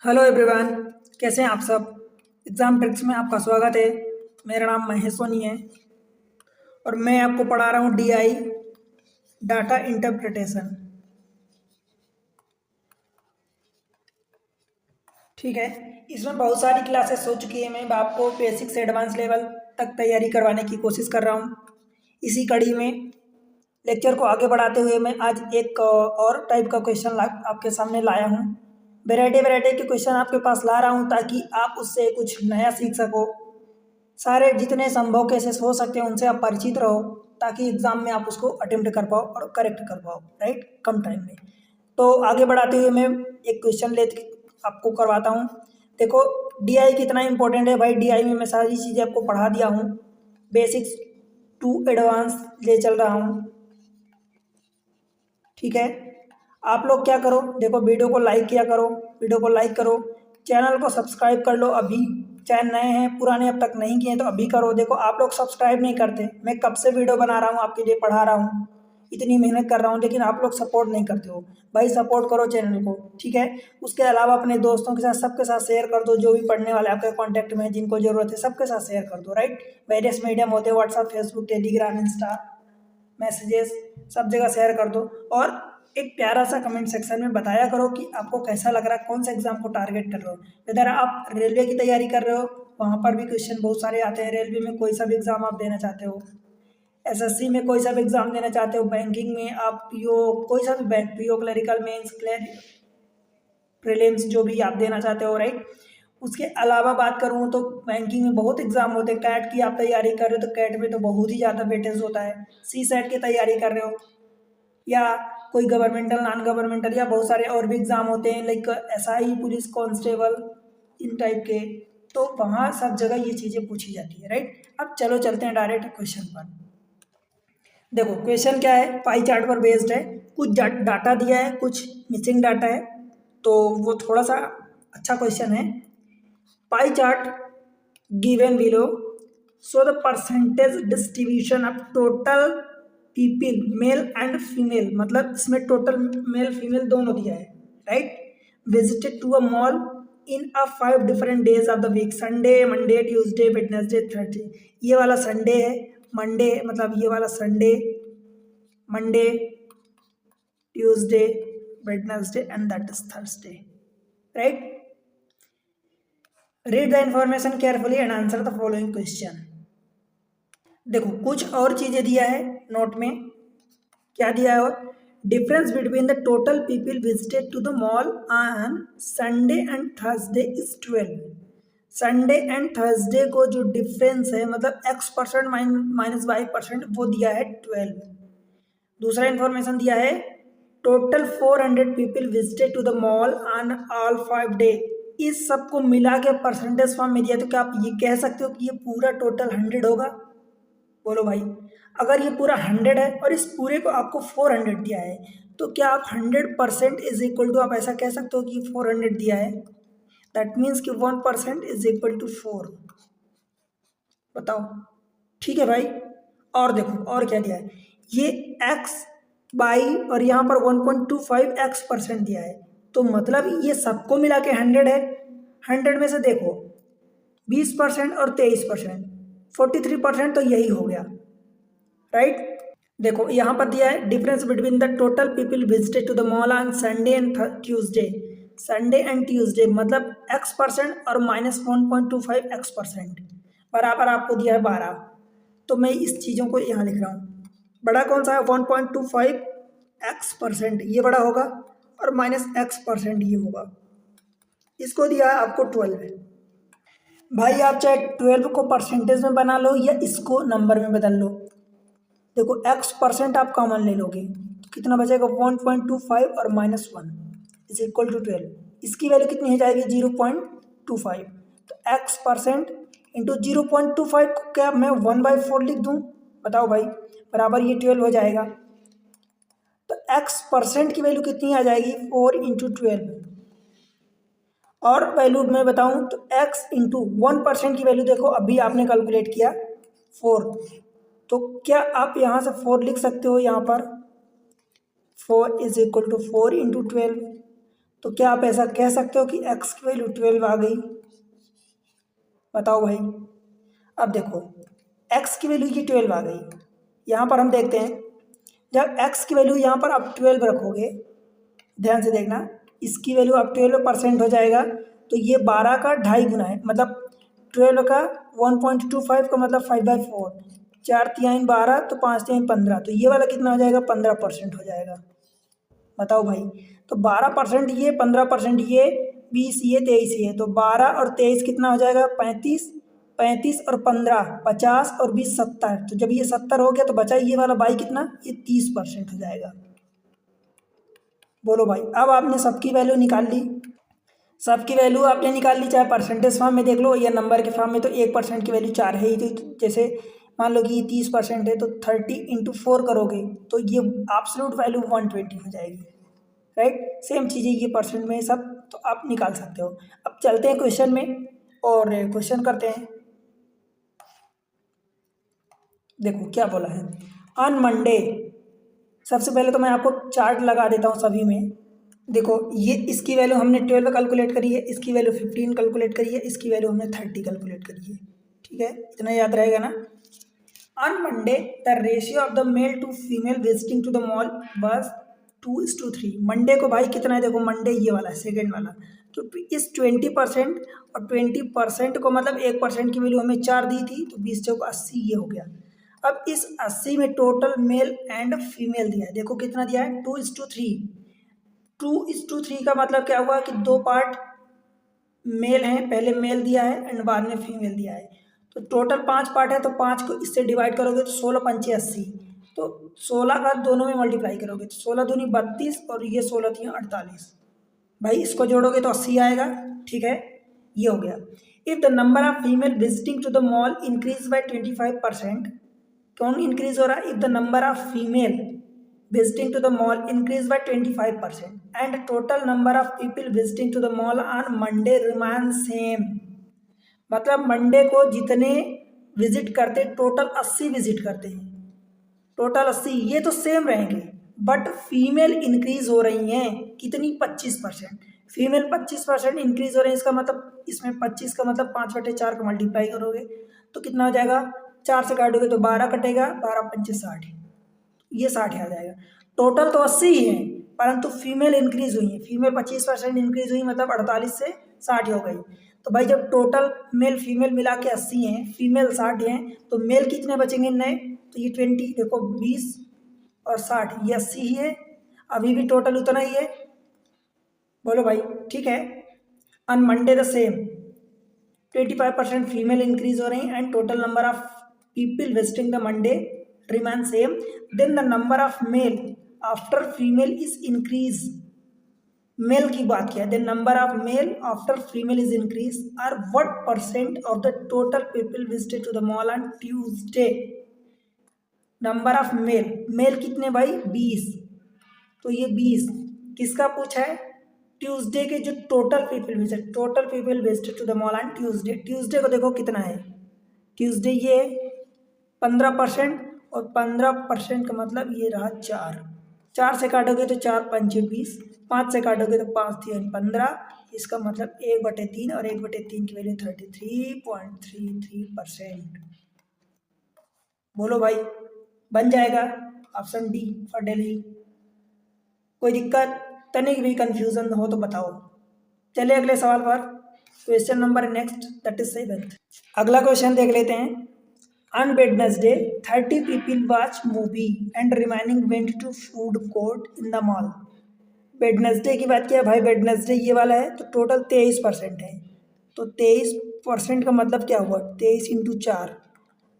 Hello everyone. कैसे हैं आप सब। एग्ज़ाम ट्रिक्स में आपका स्वागत है। मेरा नाम महेश सोनी है और मैं आपको पढ़ा रहा हूँ डीआई डाटा इंटरप्रिटेशन। ठीक है। इसमें बहुत सारी क्लासेस हो चुकी है। मैं आपको बेसिक से एडवांस लेवल तक तैयारी करवाने की कोशिश कर रहा हूँ। इसी कड़ी में लेक्चर को आगे बढ़ाते हुए मैं आज एक और टाइप का क्वेश्चन आपके सामने लाया हूँ। वैरायटी वैरायटी के क्वेश्चन आपके पास ला रहा हूँ ताकि आप उससे कुछ नया सीख सको। सारे जितने संभव केसेस हो सकते हैं उनसे आप परिचित रहो ताकि एग्जाम में आप उसको अटेम्प्ट कर पाओ और करेक्ट कर पाओ, राइट, कम टाइम में। तो आगे बढ़ाते हुए मैं एक क्वेश्चन ले आपको करवाता हूँ। देखो, डीआई कितना इंपॉर्टेंट है भाई। डीआई में मैं सारी चीज़ें आपको पढ़ा दिया हूँ, बेसिक्स टू एडवांस ले चल रहा हूँ। ठीक है। आप लोग क्या करो, देखो वीडियो को लाइक किया करो, वीडियो को लाइक करो, चैनल को सब्सक्राइब कर लो। अभी चैनल नए हैं, पुराने अब तक नहीं किए तो अभी करो। देखो आप लोग सब्सक्राइब नहीं करते। मैं कब से वीडियो बना रहा हूँ, आपके लिए पढ़ा रहा हूँ, इतनी मेहनत कर रहा हूँ, लेकिन आप लोग सपोर्ट नहीं करते हो। भाई सपोर्ट करो चैनल को, ठीक है। उसके अलावा अपने दोस्तों के साथ, सबके साथ शेयर कर दो। जो भी पढ़ने वाले आपके कॉन्टैक्ट में हैं, जिनको ज़रूरत है, सबके साथ शेयर कर दो, राइट। वेरियस मीडियम होते हैं, WhatsApp, Facebook, Telegram, Insta, messages, सब जगह शेयर कर दो। और एक प्यारा सा कमेंट सेक्शन में बताया करो कि आपको कैसा लग रहा है, कौन सा एग्जाम को टारगेट कर रहे हो। इधर आप रेलवे की तैयारी कर रहे हो, वहाँ पर भी क्वेश्चन बहुत सारे आते हैं। रेलवे में कोई सा भी एग्जाम आप देना चाहते हो, एसएससी में कोई सा भी एग्जाम देना चाहते हो, बैंकिंग में आप पीओ, कोई सा भी bank, PO, clerical mains, prelims, जो भी आप देना चाहते हो, राइट। उसके अलावा बात करूँ तो बैंकिंग में बहुत एग्जाम होते हैं। कैट की आप तैयारी कर रहे हो तो कैट में तो बहुत ही ज़्यादा वेटेज होता है। सी सेट की तैयारी कर रहे हो या कोई गवर्नमेंटल, नॉन गवर्नमेंटल, या बहुत सारे और भी एग्ज़ाम होते हैं लाइक एसआई, पुलिस कांस्टेबल, इन टाइप के, तो वहाँ सब जगह ये चीज़ें पूछी जाती है, राइट। अब चलो चलते हैं डायरेक्ट क्वेश्चन पर। देखो क्वेश्चन क्या है, पाई चार्ट पर बेस्ड है। कुछ डाटा दिया है, कुछ मिसिंग डाटा है, तो वो थोड़ा सा अच्छा क्वेश्चन है। Pie chart given below show the percentage distribution of total people male and female, मतलब इसमें टोटल मेल फीमेल दोनों दिया है, right. Visited to a mall in a 5 different days of the week, Sunday, Monday, Tuesday, Wednesday, Thursday. ये वाला Sunday है, Monday, मतलब ये वाला Sunday, Monday, Tuesday, Wednesday and that is Thursday, right. Read the information carefully and answer the following question. देखो कुछ और चीजें दिया है नोट में। क्या दिया है? और difference between the total people visited to the mall on Sunday and Thursday is 12। Sunday and Thursday को जो डिफरेंस है, मतलब x% माइनस y%, वो दिया है 12। दूसरा इंफॉर्मेशन दिया है total 400 people visited to the mall on all 5 day. इस सबको मिला के परसेंटेज फॉर्म में दिया, तो क्या आप ये कह सकते हो कि ये पूरा टोटल 100 होगा? बोलो भाई। अगर ये पूरा 100 है और इस पूरे को आपको 400 दिया है, तो क्या आप 100% इज इक्वल टू, आप ऐसा कह सकते हो कि 400 दिया है, दैट मीन्स कि 1% इज इक्वल टू 4। बताओ, ठीक है भाई। और देखो और क्या दिया है, ये x बाई और यहाँ पर 1.25x% दिया है, तो मतलब ये सबको मिला के 100 है। 100 में से देखो 20% और 23%, 43% तो यही हो गया, राइट। देखो यहाँ पर दिया है difference between the total people visited to the mall on Sunday and Tuesday. Sunday and Tuesday मतलब x% और -1.25x% बराबर आपको दिया है 12। तो मैं इस चीज़ों को यहाँ लिख रहा हूँ। बड़ा कौन सा है? 1.25x%, ये बड़ा होगा, और -x% ये होगा। इसको दिया है आपको 12। भाई आप चाहे 12 को परसेंटेज में बना लो या इसको नंबर में बदल लो। देखो x% आप कॉमन ले लोगे तो कितना बचेगा? 1.25 और -1 इज इक्वल टू 12। इसकी वैल्यू कितनी हो जाएगी? 0.25। तो x% इंटू 0.25 को क्या मैं 1/4 लिख दूँ? बताओ भाई, बराबर ये 12 हो जाएगा। तो x% की वैल्यू कितनी आ जाएगी? 4 इंटू 12। और वैल्यू मैं बताऊं तो x इंटू 1% की वैल्यू देखो, अभी आपने कैलकुलेट किया 4, तो क्या आप यहाँ से 4 लिख सकते हो? यहाँ पर 4 इज इक्वल टू 4 इंटू 12। तो क्या आप ऐसा कह सकते हो कि x की वैल्यू 12 आ गई? बताओ भाई। अब देखो x की वैल्यू ये 12 आ गई। यहाँ पर हम देखते हैं, जब x की वैल्यू यहाँ पर आप 12 रखोगे, ध्यान से देखना, इसकी वैल्यू अब 12% हो जाएगा, तो ये 12 का 2.5 गुना है, मतलब 12 का 1.25 का मतलब 5/4, 4 × 12 तो 5 × 15, तो ये वाला कितना हो जाएगा? 15% हो जाएगा। बताओ भाई, तो 12% ये, 15% ये, 20 ये, 23 ये, तो 12 और 23 कितना हो जाएगा? 35, 35 और 15 50 और 20 70, तो जब ये 70 हो गया तो बचा ये वाला बाई कितना? ये 30% हो जाएगा। बोलो भाई, अब आपने सबकी वैल्यू निकाल ली, सबकी वैल्यू आपने निकाल ली, चाहे परसेंटेज फॉर्म में देख लो या नंबर के फॉर्म में, तो 1% की वैल्यू 4 है ही। तो जैसे मान लो कि ये 30% है, तो 30 × 4 करोगे तो ये एब्सोल्यूट वैल्यू 120 हो जाएगी, राइट। सेम चीज़ें ये परसेंट में सब, तो आप निकाल सकते हो। अब चलते हैं क्वेश्चन में और क्वेश्चन करते हैं। देखो क्या बोला है, ऑन मंडे, सबसे पहले तो मैं आपको चार्ट लगा देता हूँ सभी में। देखो ये इसकी वैल्यू हमने 12 कैलकुलेट करी है, इसकी वैल्यू 15 कैलकुलेट करी है, इसकी वैल्यू हमने 30 कैलकुलेट करी है, ठीक है, इतना याद रहेगा ना। On Monday the ratio of the male to female visiting to the mall was 2:3। Monday को भाई कितना है? देखो मंडे ये वाला सेकेंड वाला, तो इस 20% और 20% को मतलब 1% की वैल्यू हमें 4 दी थी, तो 20 चौक 80 ये हो गया। अब इस 80 में टोटल मेल एंड फीमेल दिया है, देखो कितना दिया है? 2:3। 2:3 का मतलब क्या हुआ कि 2 पार्ट मेल हैं, पहले मेल दिया है एंड बाद में फीमेल दिया है, तो टोटल 5 पार्ट है, तो 5 को इससे डिवाइड करोगे तो 16 पंचे 80, तो 16 का दोनों में मल्टीप्लाई करोगे तो 16 दूनी 32 और ये 16 थी 48। भाई इसको जोड़ोगे तो 80 आएगा, ठीक है, ये हो गया। If the number of female visiting to the mall increase by 25%, कौन इंक्रीज हो रहा है? If the number of female visiting to the mall increased by 25% and total number of people visiting to the mall on Monday remains same। मतलब Monday को जितने visit करते, total 80 visit करते हैं, टोटल 80, ये तो सेम रहेंगे, बट फीमेल इंक्रीज हो रही हैं कितनी? 25%। फीमेल 25% इंक्रीज हो रही है, इसका मतलब इसमें 25 का मतलब 5/4 का मल्टीप्लाई करोगे तो कितना हो जाएगा? 4 से काटोगे तो 12 कटेगा, 12 पंचे 60, ये 60 आ जाएगा। टोटल तो 80 ही है, परंतु फीमेल इंक्रीज हुई है, फीमेल 25% इंक्रीज हुई, मतलब 48 से 60 हो गई। तो भाई जब टोटल मेल फीमेल मिला के 80 हैं, फीमेल 60 हैं, तो मेल कितने बचेंगे नए? तो ये 20, देखो 20 और 60, ये 80 ही है, अभी भी टोटल उतना ही है। बोलो भाई, ठीक है। On Monday the same, 25% female increase हो रही हैं and total number of people visiting the Monday remain same, then the number of male after female is increase। Male की बात किया, then number of male after female is increase or what percent of the total people visited to the mall on Tuesday। Number of male, male कितने भाई? 20, तो ये 20 किसका पूछा है? ट्यूसडे के जो total people visit, total people visited to the mall on Tuesday. Tuesday को देखो कितना है? ट्यूसडे ये 15%, और 15% का मतलब ये रहा 4, 4 से काटोगे तो 4 पंचे 20, 5 से काटोगे तो 5 3 15, इसका मतलब 1/3 और 1/3 की वैल्यू 33.33%। बोलो भाई, बन जाएगा ऑप्शन डी फॉर दिल्ली। कोई दिक्कत तो नहीं, भी कंफ्यूजन हो तो बताओ। चलिए अगले सवाल पर, question number next, that is 7th। अगला क्वेश्चन देख लेते हैं। On Wednesday, 30 people watched movie and remaining went to food court in the mall। Wednesday की बात किया भाई, वेडनेसडे ये वाला है, तो टोटल 23% है, तो 23% का मतलब क्या हुआ? 23 × 4,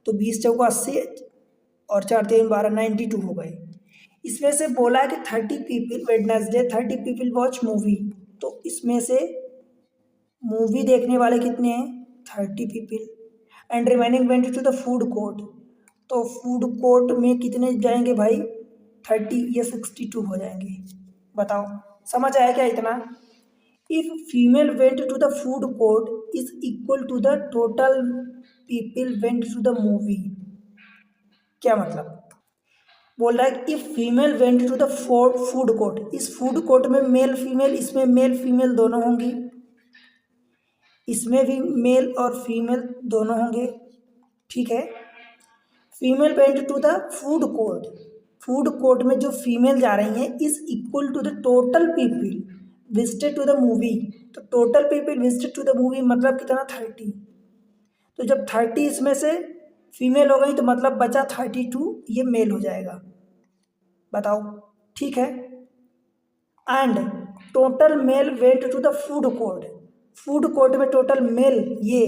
तो 20 चौको 80 और 4 3 12, 92 हो गए। इसमें से बोला है कि 30 people, Wednesday 30 people watch movie, तो इसमें से मूवी देखने वाले कितने हैं? 30 people. And remaining went to the food court, तो फूड कोर्ट में कितने जाएंगे भाई? 30, ये 62 हो जाएंगे। बताओ समझ आया क्या इतना? If female went to the food court is equal to the total people went to the movie. क्या मतलब? बोल रहा है कि if female went to the food court, इस फूड कोर्ट में मेल फीमेल, इसमें मेल फीमेल दोनों होंगी, इसमें भी मेल और फीमेल दोनों होंगे, ठीक है। Female went to the food court, food court में जो फीमेल जा रही हैं is equal to the total people visited to the movie. तो total people visited to the movie मतलब कितना, 30। तो जब 30 इसमें से फीमेल हो गई तो मतलब बचा 32, ये मेल हो जाएगा, बताओ, ठीक है। And total male went to the food court, food court में टोटल मेल ये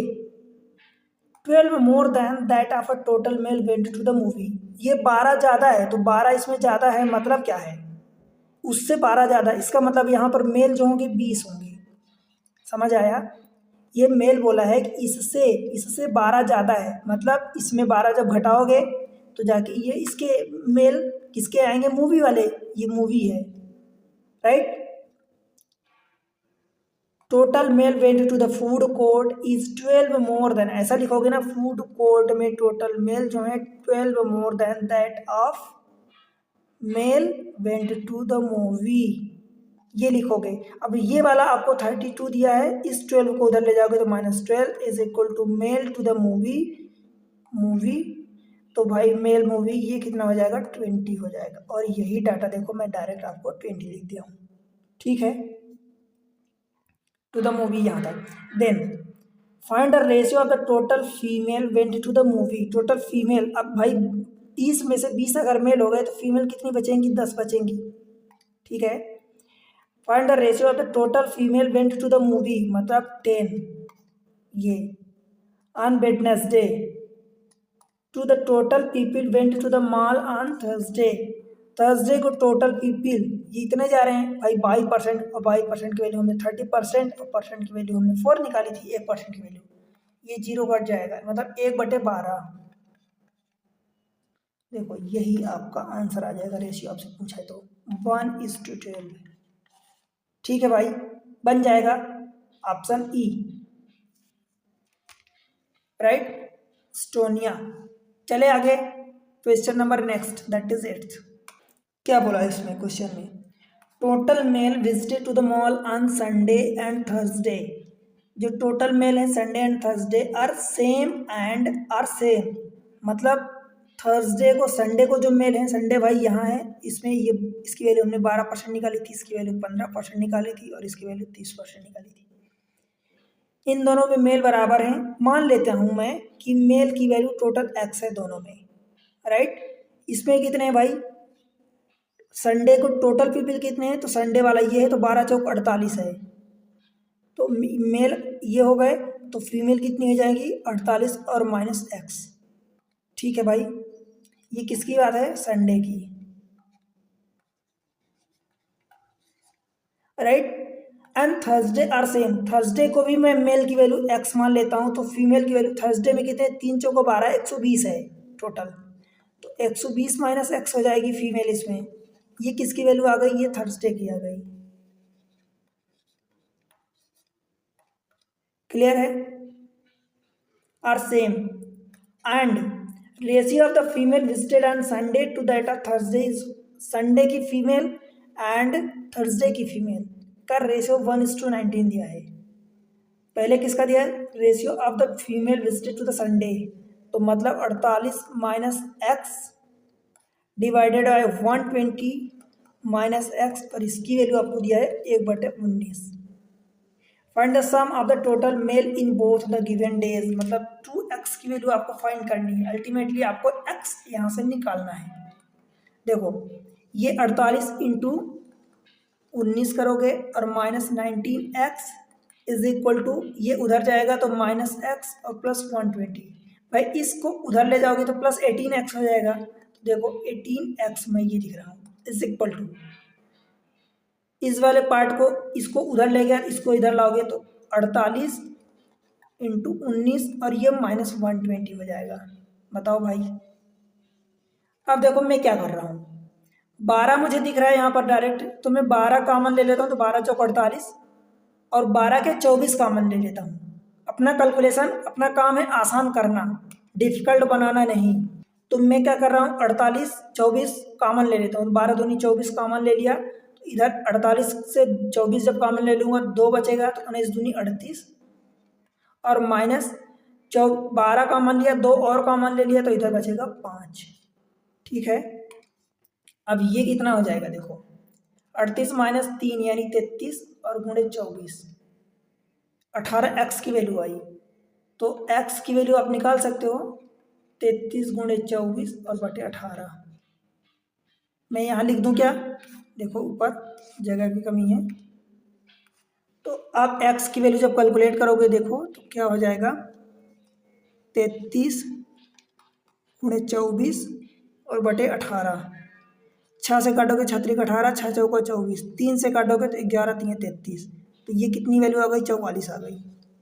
12 more than that of a total male went to the movie. ये 12 ज़्यादा है, तो 12 इसमें ज़्यादा है मतलब क्या है, उससे 12 ज़्यादा, इसका मतलब यहाँ पर मेल जो होंगे 20 होंगे, समझ आया। ये मेल बोला है कि इससे इससे 12 ज़्यादा है, मतलब इसमें 12 जब घटाओगे तो जाके ये इसके मेल किसके आएंगे, मूवी वाले, ये मूवी है, right. Total male went to the food court is 12 more than, ऐसा लिखोगे ना, फूड कोर्ट में टोटल मेल जो है 12 more than that of male went to the movie, ये लिखोगे। अब ये वाला आपको 32 दिया है, इस 12 को उधर ले जाओगे तो -12 is equal to male to the movie, तो भाई मेल मूवी ये कितना हो जाएगा, 20 हो जाएगा। और यही डाटा देखो मैं डायरेक्ट आपको 20 लिख दिया हूँ, ठीक है, टू द मूवी यहाँ तक। Then find the ratio of the total female went to the movie, total female, अब भाई 30 में से 20 अगर मेल हो गए तो फीमेल कितनी बचेंगी, 10 बचेंगी, ठीक है। Find the ratio of the total female went to the movie मतलब 10, ये on Wednesday to the total people went to the mall on Thursday, Thursday को टोटल पीपल ये इतने जा रहे हैं भाई 22%, और 22% की वैल्यू हमने 30% और परसेंट की वैल्यू हमने 4 निकाली थी, 1% की वैल्यू, ये 0 कट जाएगा, मतलब 1/12। देखो यही आपका आंसर आ जाएगा, रेशियो आपसे पूछा है तो 1:12, ठीक है भाई, बन जाएगा ऑप्शन ई, राइट, स्टोनिया। चले आगे, question number next, that is 8th। क्या बोला है इसमें क्वेश्चन में, total male visited to the mall on Sunday and Thursday, जो टोटल मेल है Sunday and Thursday are same मतलब थर्सडे को संडे को जो मेल है, संडे भाई यहाँ है, इसमें ये इसकी वैल्यू हमने 12% निकाली थी, इसकी वैल्यू 15% निकाली थी और इसकी वैल्यू 30% निकाली थी। इन दोनों में मेल बराबर हैं, मान लेता हूँ मैं कि मेल की वैल्यू टोटल x है दोनों में, राइट। इसमें कितने हैं भाई, संडे को टोटल पीपल कितने हैं, तो संडे वाला ये है तो 12 चौक 48 है, तो मेल ये हो गए, तो फीमेल कितनी हो जाएगी 48 और -x, ठीक है भाई। ये किसकी बात है, संडे की, right. And Thursday are same, Thursday को भी मैं मेल की वैल्यू x मान लेता हूँ, तो फीमेल की वैल्यू थर्सडे में कितने, 3 चौको 12, 120 है टोटल, तो 120 - x हो जाएगी फीमेल इसमें, ये किसकी वैल्यू आ गई, ये थर्सडे की आ गई, क्लियर है, are same. And ratio of the female visited on Sunday to that of Thursday is, Sunday की फीमेल एंड थर्सडे की फीमेल का रेशियो 1:19 दिया है। पहले किसका दिया है, ratio of the female visited to the Sunday, तो मतलब 48 - x डिवाइडेड बाय 120 - x, और इसकी वैल्यू आपको दिया है 1/19। Find the sum of the total male in both the given days, मतलब 2x की वैल्यू आपको फाइंड करनी है, अल्टीमेटली आपको x यहाँ से निकालना है। देखो ये 48 इंटू 19 करोगे और -19x इज इक्वल टू, ये उधर जाएगा तो -x और +120, भाई इसको उधर ले जाओगे तो +18x हो जाएगा, तो देखो 18x मैं ये दिख रहा हूँ इज इक्वल टू, इस वाले पार्ट को इसको उधर ले गया, इसको इधर लाओगे तो 48 इंटू 19 और ये -120 हो जाएगा, बताओ भाई। अब देखो मैं क्या कर रहा हूँ, 12 मुझे दिख रहा है यहाँ पर डायरेक्ट, तो मैं 12 कॉमन ले लेता हूँ, तो 12 चौक 48 और 12 के 24 कॉमन ले लेता हूँ। अपना कैलकुलेशन, अपना काम है आसान करना, डिफिकल्ट बनाना नहीं। तो मैं क्या कर रहा हूँ, 48 24 कॉमन ले लेता हूँ, तो 12 दूनी 24 कॉमन ले लिया, तो इधर 48 से 24 जब कॉमन ले लूँगा 2 बचेगा, तो 19 दूनी 38 और माइनस 12 कॉमन लिया, 2 और कॉमन ले लिया, तो इधर बचेगा 5। ठीक है, अब ये कितना हो जाएगा देखो, 38 माइनस 3 यानी 33 और गुणे 24, 18x की वैल्यू आई। तो x की वैल्यू आप निकाल सकते हो 33 गुणे 24 और बटे 18। मैं यहाँ लिख दूँ क्या, देखो ऊपर जगह की कमी है, तो आप x की वैल्यू जब कैलकुलेट करोगे देखो तो क्या हो जाएगा, 33 गुणे 24 और बटे 18। 6 से काटोगे 6 18, 6 चौको 24, 3 से काटोगे तो 11 3 33, तो ये कितनी वैल्यू आ गई, 44 आ गई।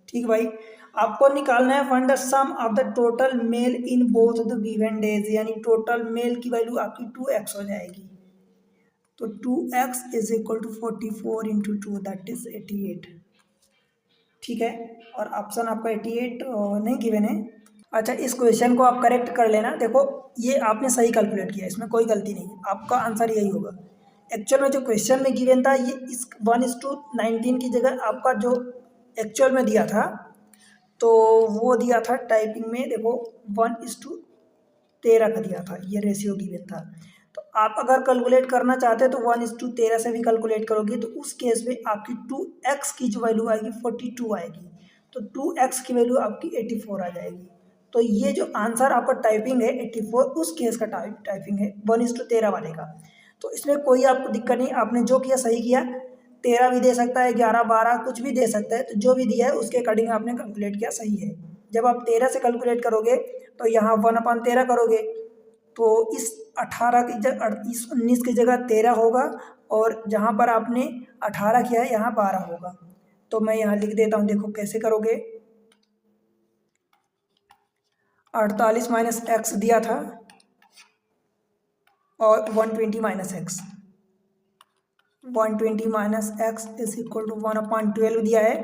ठीक भाई, आपको निकालना है find the sum of the total male in both the given days, यानी टोटल मेल की वैल्यू आपकी 2x हो जाएगी। तो 2x is equal to 44 into 2 that is 88। ठीक है, और ऑप्शन आपका 88 नहीं गिवन है। अच्छा, इस क्वेश्चन को आप करेक्ट कर लेना, देखो ये आपने सही कैलकुलेट किया, इसमें कोई गलती नहीं, आपका आंसर यही होगा। एक्चुअल में जो क्वेश्चन में गिवन था ये इस 1:19 की जगह आपका जो एक्चुअल में दिया था, तो वो दिया था टाइपिंग में, देखो 1:13 का दिया था, ये रेशियो गिवन था। तो आप अगर कैलकुलेट करना चाहते हैं तो 1:13 से भी कैलकुलेट करोगे, तो उस केस में आपकी 2x की जो वैल्यू आएगी 42 आएगी, तो 2x की वैल्यू आपकी 84 आ जाएगी। तो ये जो आंसर आपका टाइपिंग है 84, उस केस का टाइपिंग है 1:13 वाले का। तो इसमें कोई आपको दिक्कत नहीं, आपने जो किया सही किया। 13 भी दे सकता है, 11 12 कुछ भी दे सकता है, तो जो भी दिया है उसके अकॉर्डिंग आपने कैलकुलेट किया, सही है। जब आप 13 से कैलकुलेट करोगे तो यहाँ 1/13 करोगे, तो इस 18 की जगह, इस 19 की जगह 13 होगा, और जहाँ पर आपने 18 किया है यहाँ 12 होगा। तो मैं यहाँ लिख देता हूँ, देखो कैसे करोगे। 48 माइनस एक्स दिया था और 120 minus x, 120 minus x is equal to 1/12 दिया है।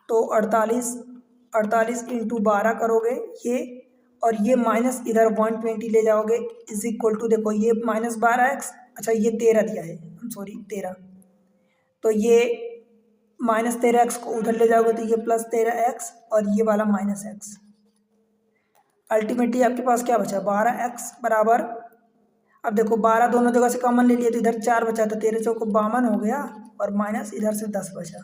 तो 48 इंटू 12 करोगे ये, और ये माइनस इधर 120 ले जाओगे, इज इक्वल टू, देखो ये माइनस 12x, अच्छा ये 13 दिया है, सॉरी 13, तो ये माइनस 13x को उधर ले जाओगे तो ये प्लस 13x और ये वाला माइनस x। अल्टीमेटली आपके पास क्या बचा, 12x बराबर, अब देखो 12 दोनों जगह से कॉमन ले लिए तो इधर 4 बचा, तो 13 चौको 52 हो गया, और माइनस इधर से 10 बचा,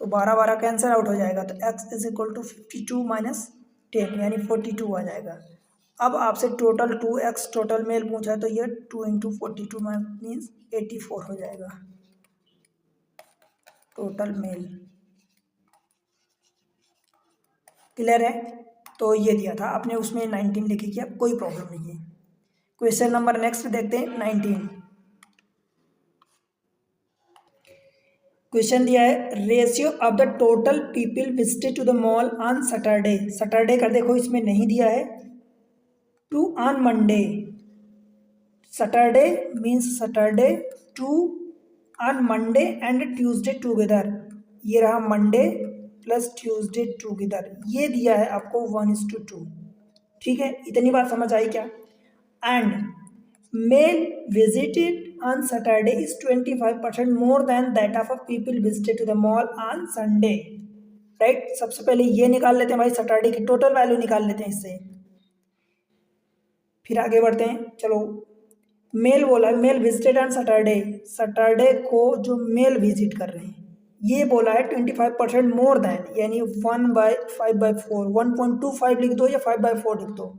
तो 12 12 कैंसिल आउट हो जाएगा, तो x is equal to 52 minus 10 यानी 42 आ जाएगा। अब आपसे टोटल 2x टोटल मेल पूछा है, तो ये 2 इंटू 42 मीन्स 84 हो जाएगा टोटल मेल। क्लियर है, तो ये दिया था आपने, उसमें 19 लिखी किया, कोई प्रॉब्लम नहीं है। क्वेश्चन नंबर नेक्स्ट देखते हैं 19। क्वेश्चन दिया है, ratio of the total people visited to the mall on Saturday, Saturday का देखो इसमें नहीं दिया है, to on Monday, Saturday means Saturday, to on Monday and Tuesday together, ये रहा मंडे प्लस ट्यूसडे टुगेदर, ये दिया है आपको 1:2। ठीक है, इतनी बात समझ आई क्या। And male visited on Saturday is 25% more than that of a people visited to the mall on Sunday, right. सबसे पहले ये निकाल लेते हैं भाई, सैटरडे की टोटल वैल्यू निकाल लेते हैं इससे, फिर आगे बढ़ते हैं। चलो, मेल बोला, male visited on Saturday, Saturday को जो मेल विजिट कर रहे हैं, ये बोला है 25% मोर दैन, यानी 1/5/4, 1.25 लिख दो या 5/4 लिख दो,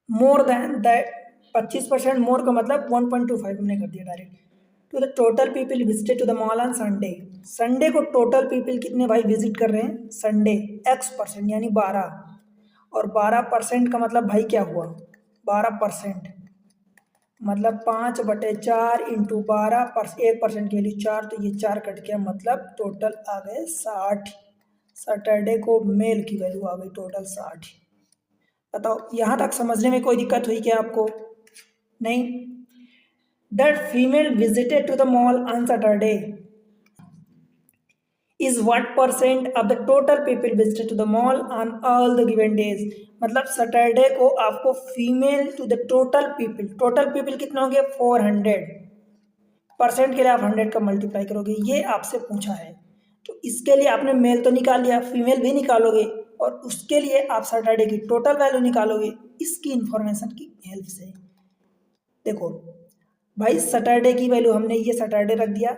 मोर दैन दैट 25% मोर का मतलब 1.25 हमने कर दिया direct. To the total people visited to the mall on Sunday, Sunday को टोटल पीपल कितने भाई विजिट कर रहे हैं संडे, x% यानी 12, और 12% का मतलब भाई क्या हुआ, 12% मतलब 5/4 इंटू 12 1% के लिए 4, तो ये 4 कट गया, मतलब टोटल आ गए 60। सैटरडे को मेल की वैल्यू आ गई टोटल 60। बताओ यहाँ तक समझने में कोई दिक्कत हुई क्या आपको, नहीं। That female visited to the mall on Saturday, is what percent of the total people visited to the mall on all the given days. मतलब सैटरडे को आपको female to the total people कितना हो गया 400, परसेंट के लिए आप 100 का मल्टीप्लाई करोगे, ये आपसे पूछा है। तो इसके लिए आपने मेल तो निकाल लिया, फीमेल भी निकालोगे और उसके लिए आप सैटरडे की टोटल वैल्यू निकालोगे इसकी इंफॉर्मेशन की हेल्प से। देखो भाई सैटरडे की वैल्यू हमने ये सैटरडे रख दिया,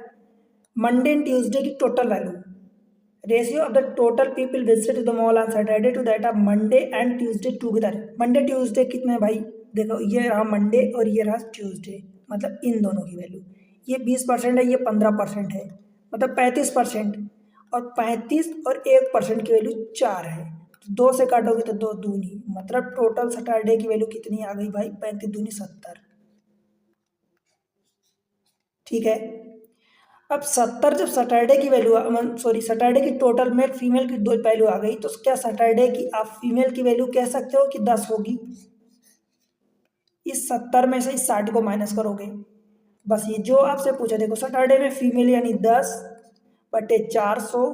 मंडे एंड ट्यूसडे की total value, ratio of the total people visited to the mall on Saturday to that of Monday and Tuesday together. Monday Tuesday कितने भाई, देखो ये रहा मंडे और ये रहा ट्यूसडे, मतलब इन दोनों की वैल्यू, ये 20% है, ये 15% है, मतलब 35%, और 35 और 1% की वैल्यू 4 है। 2 से काटोगे तो 2 दूनी, मतलब टोटल सैटरडे की वैल्यू कितनी आ गई भाई, 35 दूनी 70। ठीक है, अब 70 जब सैटरडे की वैल्यू सैटरडे की टोटल मेल फीमेल की दो वैल्यू आ गई, तो क्या सैटरडे की आप फीमेल की वैल्यू कह सकते हो कि 10 होगी। इस 70 में से इस 60 को माइनस करोगे, बस ये जो आपसे पूछा, देखो सैटरडे में फीमेल यानी 10/400,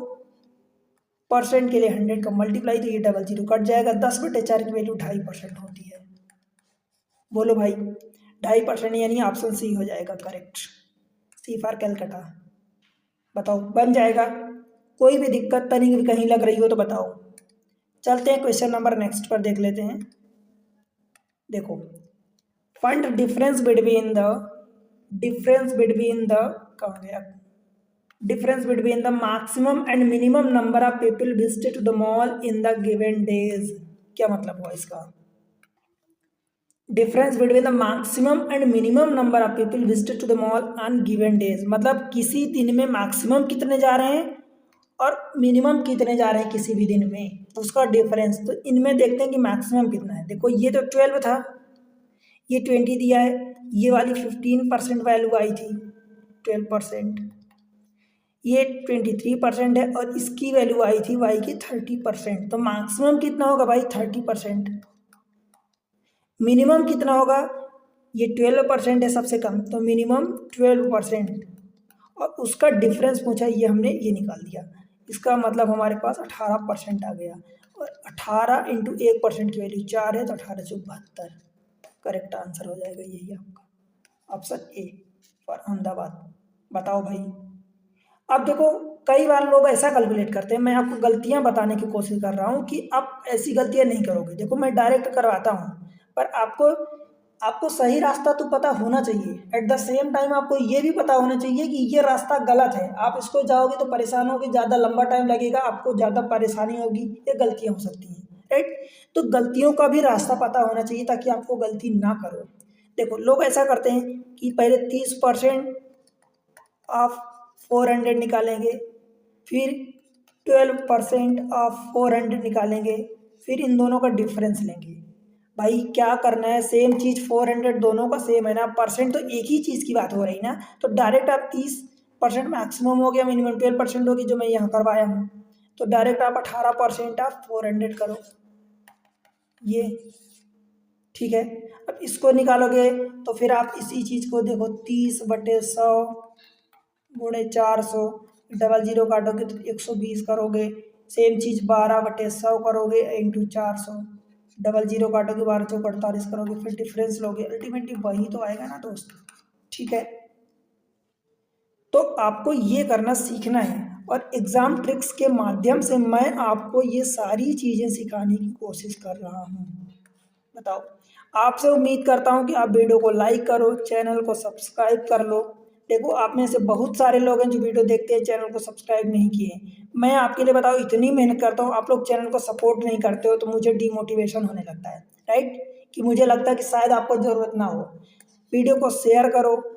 परसेंट के लिए 100 का मल्टीप्लाई, तो ये 00 कट जाएगा, 10/4 की वैल्यू 2.5% होती है। बोलो भाई 2.5% यानी ऑप्शन सी हो जाएगा करेक्ट, सी फॉर कैलकाटा। बताओ बन जाएगा, कोई भी दिक्कत तो नहीं कहीं लग रही हो तो बताओ। चलते हैं क्वेश्चन नंबर नेक्स्ट पर देख लेते हैं। देखो फाइंड डिफरेंस बिटवीन द कहाँ गया, difference between the maximum and minimum number of people visited to the mall in the given days. क्या मतलब हुआ इसका, difference between the maximum and minimum number of people visited to the mall on given days, मतलब किसी दिन में maximum कितने जा रहे हैं और मिनिमम कितने जा रहे हैं किसी भी दिन में, तो उसका डिफरेंस। तो इनमें देखते हैं कि मैक्सिमम कितना है। देखो ये तो 12 था, ये 20 दिया है, ये वाली 15% वैल्यू आई थी 12%, ये 23% है और इसकी वैल्यू आई थी वाई की 30%। तो मैक्सिमम कितना होगा भाई 30%, मिनिमम कितना होगा, ये 12% है सबसे कम, तो मिनिमम 12%, और उसका डिफरेंस पूछा, ये हमने ये निकाल दिया। इसका मतलब हमारे पास 18% आ गया, और 18 इंटू 1% की वैल्यू 4 है, तो 1872 करेक्ट आंसर हो जाएगा यही आपका ऑप्शन ए फॉर अहमदाबाद। बताओ भाई, अब देखो कई बार लोग ऐसा कैलकुलेट करते हैं, मैं आपको गलतियां बताने की कोशिश कर रहा हूं कि आप ऐसी गलतियां नहीं करोगे। देखो मैं डायरेक्ट करवाता हूं, पर आपको सही रास्ता तो पता होना चाहिए, एट द सेम टाइम आपको ये भी पता होना चाहिए कि ये रास्ता गलत है। आप इसको जाओगे तो परेशान होगे, ज़्यादा लंबा टाइम लगेगा, आपको ज़्यादा परेशानी होगी, ये गलतियाँ हो सकती हैं, राइट। तो गलतियों का भी रास्ता पता होना चाहिए ताकि आपको गलती ना करो। देखो लोग ऐसा करते हैं कि पहले 30% ऑफ 400 निकालेंगे, फिर 12% ऑफ 400 निकालेंगे, फिर इन दोनों का डिफरेंस लेंगे। भाई क्या करना है, सेम चीज़ 400 दोनों का सेम है ना, परसेंट तो एक ही चीज़ की बात हो रही ना, तो डायरेक्ट आप 30% मैक्सिमम हो गया, मिनिमम 12% होगी जो मैं यहाँ करवाया हूँ, तो डायरेक्ट आप 18% ऑफ 400 करो, ये ठीक है। अब इसको निकालोगे तो फिर आप इसी चीज़ को देखो 30/100 गुणे 400, 00 काटोगे तो 120 करोगे, सेम चीज़ 12/100 करोगे इंटू 400, 00 काटोगे 12×4 = 48 करोगे, फिर डिफरेंस लोगे, अल्टीमेटली वही तो आएगा ना दोस्त। ठीक है, तो आपको ये करना सीखना है, और एग्ज़ाम ट्रिक्स के माध्यम से मैं आपको ये सारी चीज़ें सिखाने की कोशिश कर रहा हूँ। बताओ, आपसे उम्मीद करता हूँ कि आप वीडियो को लाइक करो, चैनल को सब्सक्राइब कर लो। देखो आप में से बहुत सारे लोग हैं जो वीडियो देखते हैं चैनल को सब्सक्राइब नहीं किए। मैं आपके लिए बताओ इतनी मेहनत करता हूँ, आप लोग चैनल को सपोर्ट नहीं करते हो, तो मुझे डीमोटिवेशन होने लगता है, राइट, कि मुझे लगता है कि शायद आपको ज़रूरत ना हो। वीडियो को शेयर करो,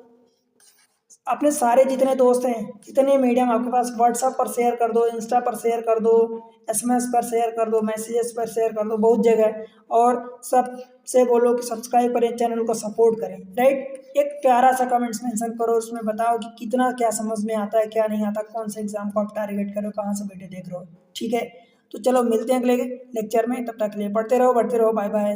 अपने सारे जितने दोस्त हैं, जितने मीडियम आपके पास, व्हाट्सएप पर शेयर कर दो, इंस्टा पर शेयर कर दो, एसएमएस पर शेयर कर दो, मैसेजेस पर शेयर कर दो, बहुत जगह, और सबसे बोलो कि सब्सक्राइब करें, चैनल को सपोर्ट करें, राइट। एक प्यारा सा कमेंट्स मेंशन करो, उसमें बताओ कि कितना क्या समझ में आता है, क्या नहीं आता, कौन से एग्जाम को आप टारगेट करो, कहाँ से वीडियो देख रहे हो। ठीक है, तो चलो मिलते हैं अगले लेक्चर में, तब तक के लिए पढ़ते रहो, बढ़ते रहो, बाय बाय।